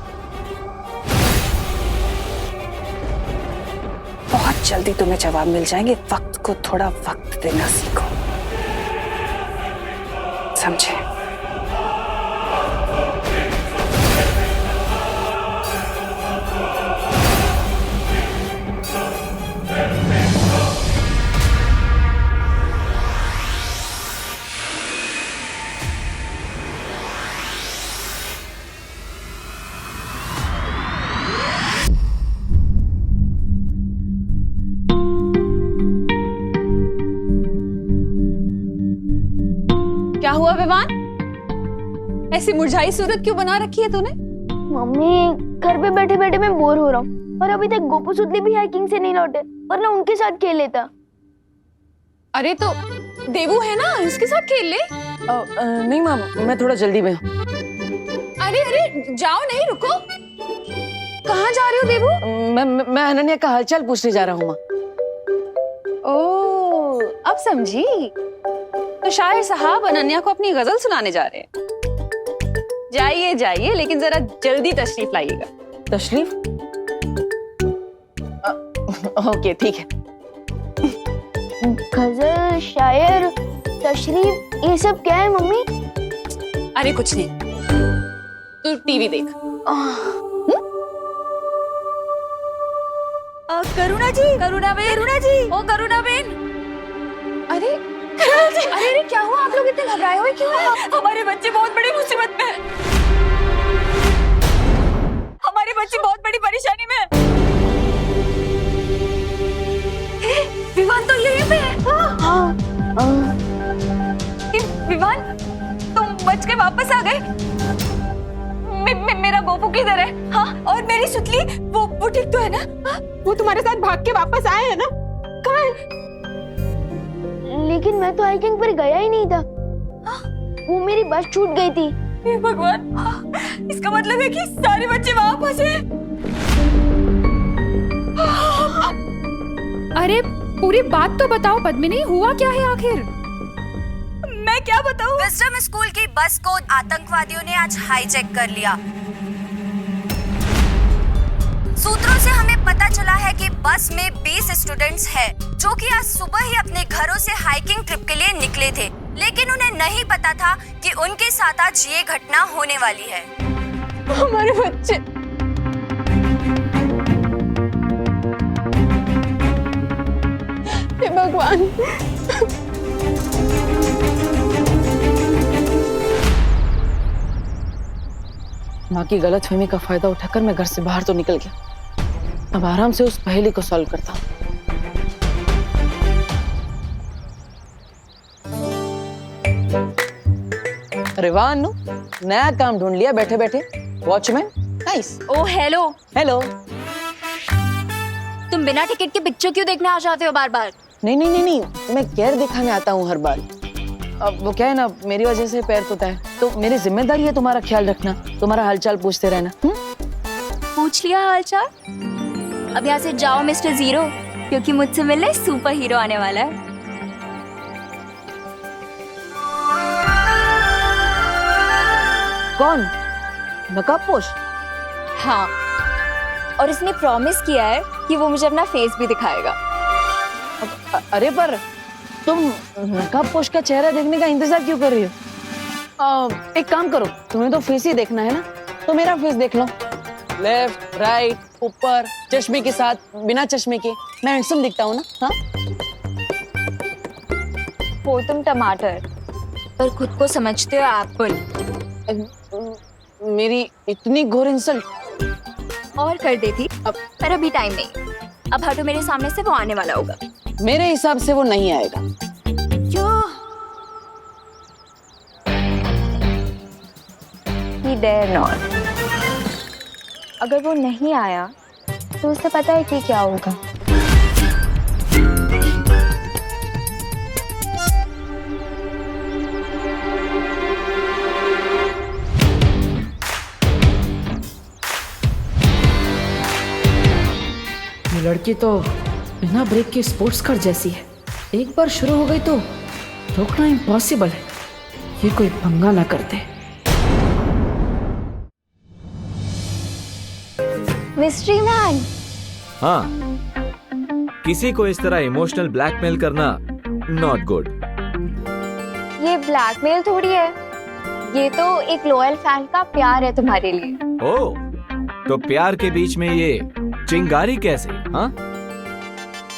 बहुत जल्दी तुम्हें जवाब मिल जाएंगे। वक्त को थोड़ा वक्त देना सीखो, समझे? क्या हुआ विवान? ऐसी मुरझाई सूरत क्यों बना रखी है तूने? मम्मी, घर पे बैठे बैठे मैं बोर हो रहा हूँ और अभी तक गोपू सुतली भी हाइकिंग से नहीं लौटे, वरना उनके साथ खेल लेता। अरे तो देवू है ना, इसके साथ खेल ले। नहीं माँ, मैं थोड़ा जल्दी में हूँ। अरे जाओ, नहीं रुको। कहाँ जा रहे हो देवू? मैं अनन्या का हालचाल पूछने जा रहा हूँ माँ। ओह, अब समझी। तो शायर साहब अनन्या को अपनी गजल सुनाने जा रहे हैं। जाइए जाइए, लेकिन जरा जल्दी तशरीफ लाइएगा। तशरीफ? ओके, ठीक है। गजल, शायर, तशरीफ, ये सब क्या है मम्मी? अरे कुछ नहीं, तू टीवी देख। करुणा जी, करुणा जी, ओ करुणा बेन। अरे अरे क्या हुआ? आप लोग इतने घबराए हुए क्यों हैं? हमारे बच्चे बहुत बड़ी मुसीबत में हैं। हमारे बच्चे बहुत बड़ी परेशानी में हैं। विवान तो यहीं पे है। विवान, तुम बच के वापस आ गए। मेरा गोपू किधर है? हाँ, और मेरी सुतली, वो ठीक तो है ना? वो तुम्हारे साथ भाग के वापस आए हैं ना? कहाँ है? लेकिन मैं तो हाइकिंग पर गया ही नहीं था। वो मेरी बस छूट गई थी। हे भगवान, इसका मतलब है कि सारे बच्चे वहां फंसे। अरे पूरी बात तो बताओ पद्मिनी, हुआ क्या है आखिर? मैं क्या बताऊं? विजडम स्कूल की बस को आतंकवादियों ने आज हाईजैक कर लिया। सूत्रों से हमें पता चला है कि बस में 20 स्टूडेंट्स हैं, जो कि आज सुबह ही अपने घरों से हाइकिंग ट्रिप के लिए निकले थे, लेकिन उन्हें नहीं पता था कि उनके साथ आज ये घटना होने वाली है। हमारे बच्चे, हे भगवान। माँ की गलतफहमी का फायदा उठाकर मैं घर से बाहर तो निकल गया। अब आराम से उस पहेली को सॉल्व करता हूँ। अरे वाह अनु, नया काम ढूंढ लिया बैठे बैठे। Watchman, nice. Oh hello. Hello. तुम बिना टिकट के पिक्चर क्यों देखने आ जाते हो बार बार? नहीं नहीं नहीं नहीं, मैं केयर दिखाने आता हूँ हर बार। अब वो क्या है ना, मेरी वजह से पैर टूटा है, तो मेरी जिम्मेदारी है तुम्हारा ख्याल रखना, तुम्हारा हालचाल पूछते रहना। पूछ लिया हालचाल? अब यहाँ से जाओ मिस्टर जीरो, क्योंकि मुझसे मिलने सुपर हीरो आने वाला है। कौन? नकाबपोश? हाँ, और इसने प्रॉमिस किया है कि वो मुझे अपना फेस भी दिखाएगा। अरे पर तुम नकाबपोश का चेहरा देखने का इंतजार क्यों कर रही हो? एक काम करो, तुम्हें तो फेस ही देखना है ना, तो मेरा फेस देख लो। लेफ्ट, राइट, ऊपर, चश्मे के साथ, बिना चश्मे के, मैं हैंडसम दिखता हूँ ना? हाँ? वो तुम टमाटर, पर खुद को समझते हो एप्पल। मेरी इतनी घोर इंसल्ट और कर देती, पर अभी टाइम नहीं। अब हटो मेरे सामने से, वो आने वाला होगा। मेरे हिसाब से वो नहीं आएगा। क्यों? He dare not। अगर वो नहीं आया तो उसे पता है कि क्या होगा। ये लड़की तो बिना ब्रेक के स्पोर्ट्स कार जैसी है। एक बार शुरू हो गई तो रोकना इम्पॉसिबल है। ये कोई पंगा ना करते। Mystery man. हाँ, किसी को इस तरह इमोशनल ब्लैकमेल करना नॉट गुड। ये ब्लैकमेल थोड़ी है, ये तो एक लॉयल फैन का प्यार है तुम्हारे लिए। ओह, तो प्यार के बीच में ये चिंगारी कैसे? हाँ,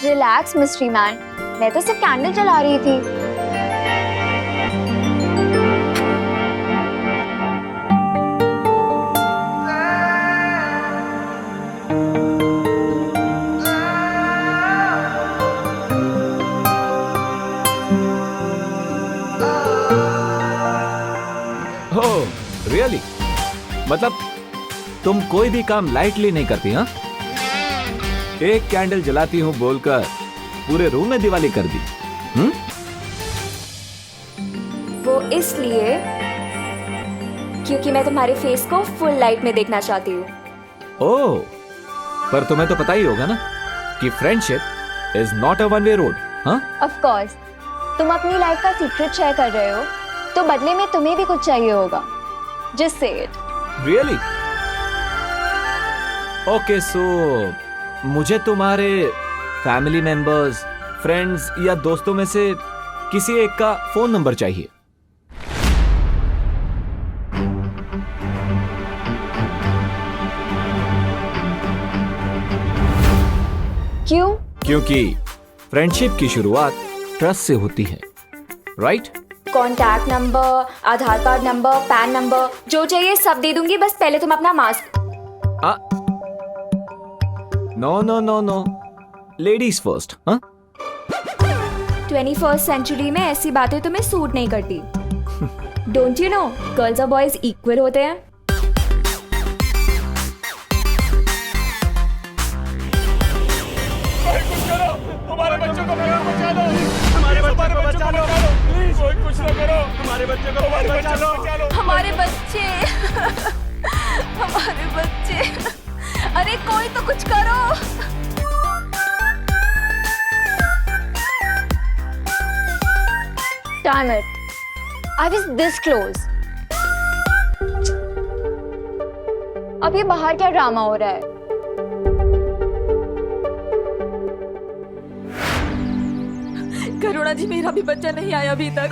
रिलैक्स मिस्ट्री मैन, मैं तो सिर्फ कैंडल जला रही थी। ओह, रियली? मतलब तुम कोई भी काम लाइटली नहीं करती? हाँ, एक कैंडल जलाती हूँ बोलकर पूरे रूम में दिवाली कर दी। वो इसलिए क्योंकि मैं तुम्हारे फेस को फुल लाइट में देखना चाहती हूँ। ओह, पर तुम्हें तो पता ही होगा ना कि friendship is not a one way road. हाँ, ऑफ कोर्स, तुम अपनी लाइफ का सीक्रेट शेयर कर रहे हो, तो बदले में तुम्हें भी कुछ चाहिए होगा। Just say it. Really? Okay, सो मुझे तुम्हारे फैमिली मेंबर्स, फ्रेंड्स या दोस्तों में से किसी एक का फोन नंबर चाहिए। क्यों? क्योंकि फ्रेंडशिप की शुरुआत ट्रस्ट से होती है, right? Contact number, Aadhaar card number, PAN number, जो चाहिए सब दे दूंगी, बस पहले तुम अपना mask. No no no no, ladies first. हाँ, 21st सेंचुरी में ऐसी बातें तुम्हें सूट नहीं करती। डोंट यू नो, गर्ल्स और बॉयज इक्वल होते हैं। हमारे बच्चों को बचा लो, हमारे बच्चों को बचा लो, प्लीज कोई कुछ ना करो, हमारे बच्चों को बचा लो, हमारे बच्चे, हमारे बच्चे, अरे कोई तो कुछ करो। Damn it, I was this close. अब ये बाहर क्या ड्रामा हो रहा है? करुणा जी, मेरा भी बच्चा नहीं आया अभी तक।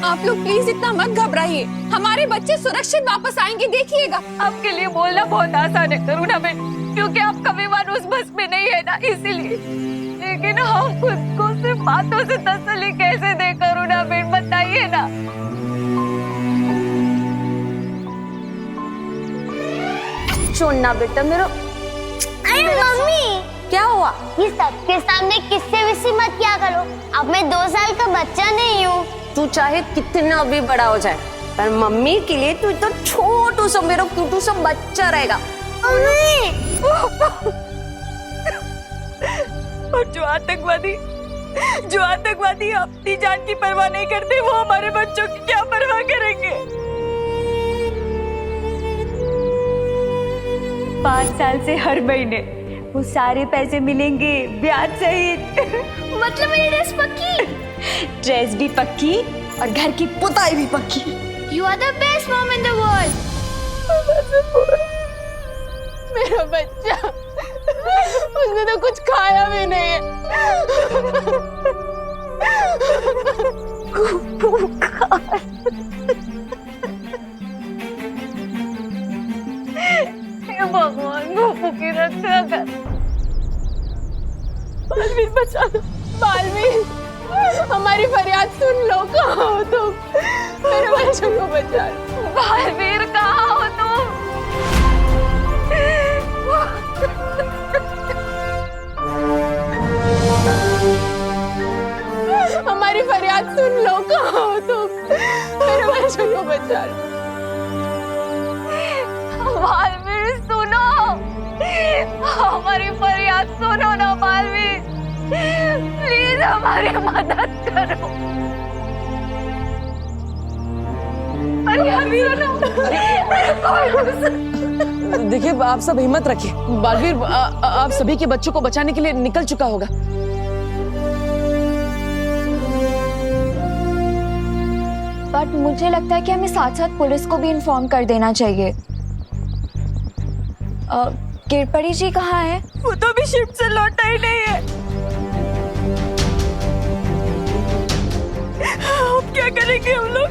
आप लोग प्लीज इतना मत घबराइए, हमारे बच्चे सुरक्षित वापस आएंगे, देखिएगा। आपके लिए बोलना बहुत आसान है करुणा बेन, क्योंकि आपका विमान उस बस में नहीं है ना, इसीलिए। लेकिन हम खुद को सिर्फ बातों से तसल्ली कैसे दे करुणा बेन, बताइए ना। छोड़ना बेटा मेरा। अरे मम्मी, क्या हुआ? ये सबके सामने किससे विसी मत किया करो। अब मैं 2 साल का बच्चा नहीं हूँ। तू चाहे कितना भी बड़ा हो जाए, पर मम्मी के लिए तू तो छोटू सा मेरा क्यूटू सा बच्चा रहेगा। और जो आतंकवादी अपनी जान की परवाह नहीं करते, वो हमारे बच्चों की क्या परवाह करेंगे? 5 साल से हर महीने वो सारे पैसे मिलेंगे ब्याज सहित। मतलब मेरी ड्रेस पक्की? ड्रेस भी पक्की और घर की पुताई भी पक्की। You are the best mom in the world. मेरा बच्चा, उसने तो कुछ खाया भी नहीं है। भगवान गोपू की रक्षा कर। बालवीर बचा लो। बालवीर, हमारी फरियाद सुन लो। कहाँ हो तुम? मेरे बच्चों को बचा लो। बालवीर कहाँ हो तुम? हमारी फरियाद सुन लो। कहाँ हो तुम? मेरे बच्चों को बचा लो। बालवीर सुनो, हमारी फरियाद सुनो ना बालवीर, प्लीज हमारी मदद करो। देखिए, आप सब हिम्मत रखिए। बालवीर आप सभी के बच्चों को बचाने के लिए निकल चुका होगा। बट मुझे लगता है कि हमें साथ साथ पुलिस को भी इन्फॉर्म कर देना चाहिए। किरपरी जी कहाँ है? वो तो अभी शिफ्ट से लौटा ही नहीं है। अब क्या करेंगे हम लोग?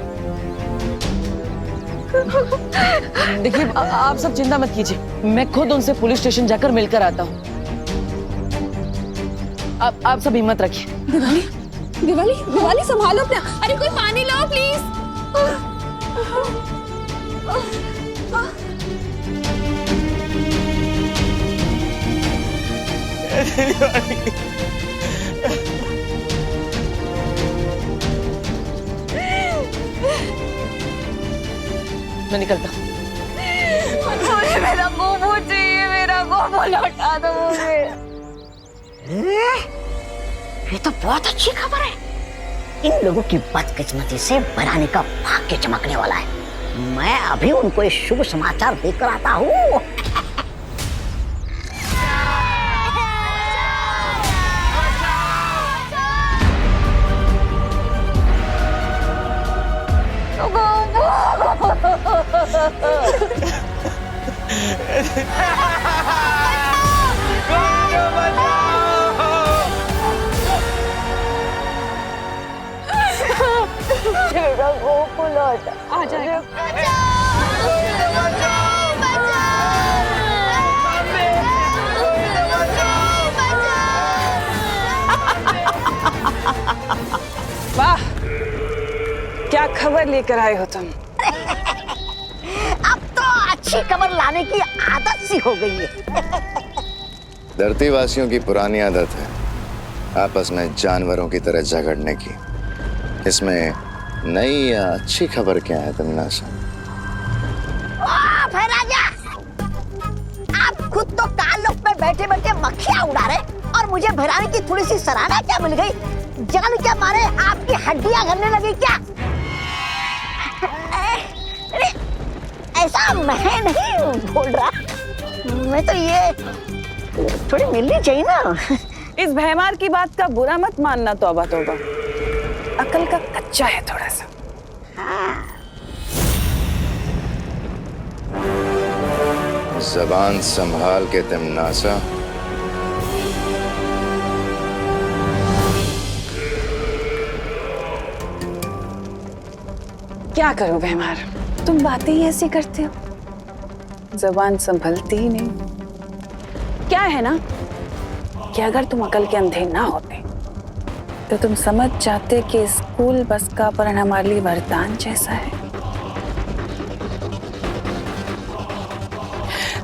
देखिए, आप सब चिंता मत कीजिए, मैं खुद उनसे पुलिस स्टेशन जाकर मिलकर आता हूँ। आप सब हिम्मत रखिए। दिवाली संभालो अपना। अरे कोई पानी लाओ प्लीज। मैं निकलता हूँ। मुझे मेरा गोबू चाहिए, मेरा गोबू लौटा दो मुझे। ये तो बहुत अच्छी खबर है। इन लोगों की बदकिस्मती से बरानी का भाग्य चमकने वाला है। मैं अभी उनको एक शुभ समाचार देकर आता हूँ। मेरा गोपू लौटा। आ जाएगा। वाह, क्या खबर लेकर आए हो तुम? अब तो अच्छी खबर लाने की आदत सी हो गई है। धरती वासियों की पुरानी आदत है आपस में जानवरों की तरह झगड़ने की। इसमें नई या अच्छी खबर क्या है तमन्नासा? राजा, आप खुद तो कालोक में बैठे बैठे मक्खियां उड़ा रहे और मुझे भैरानी की थोड़ी सी सराहना क्या मिल गई? जान क्या मारे आपकी हड्डियां गलने लगी क्या? ऐसा मैं नहीं बोल रहा, मैं तो ये थोड़ी मिलनी चाहिए ना। इस भैमार की बात का बुरा मत मानना, तौबा तौबा, अकल का कच्चा है थोड़ा सा। जबान संभाल के तमन्नासा। क्या करूं भैमार, तुम बातें ही ऐसी करते हो, जबान संभलती ही नहीं। क्या है ना कि अगर तुम अकल के अंधे ना होते तो तुम समझ जाते कि स्कूल बस का अपहरण हमारे लिए वरदान जैसा है।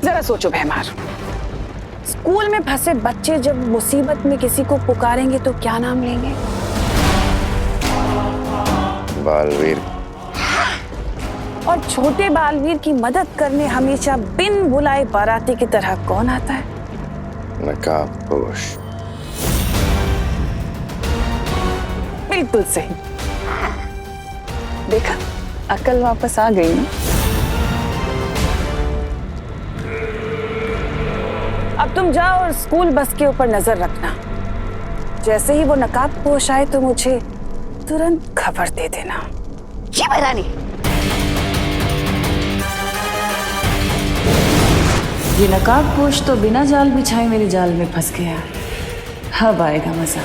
जरा सोचो भैमार, स्कूल में फंसे बच्चे जब मुसीबत में किसी को पुकारेंगे तो क्या नाम लेंगे? बालवीर। और छोटे बालवीर की मदद करने हमेशा बिन बुलाए बाराती की तरह कौन आता है? नकाबपोश। बिल्कुल सही। देखा, अकल वापस आ गई ना। अब तुम जाओ और स्कूल बस के ऊपर नजर रखना। जैसे ही वो नकाबपोश आए तो मुझे तुरंत खबर दे देना। जी महारानी। ये नकाबपोश तो बिना जाल बिछाए मेरे जाल में फंस गया। अब आएगा मजा।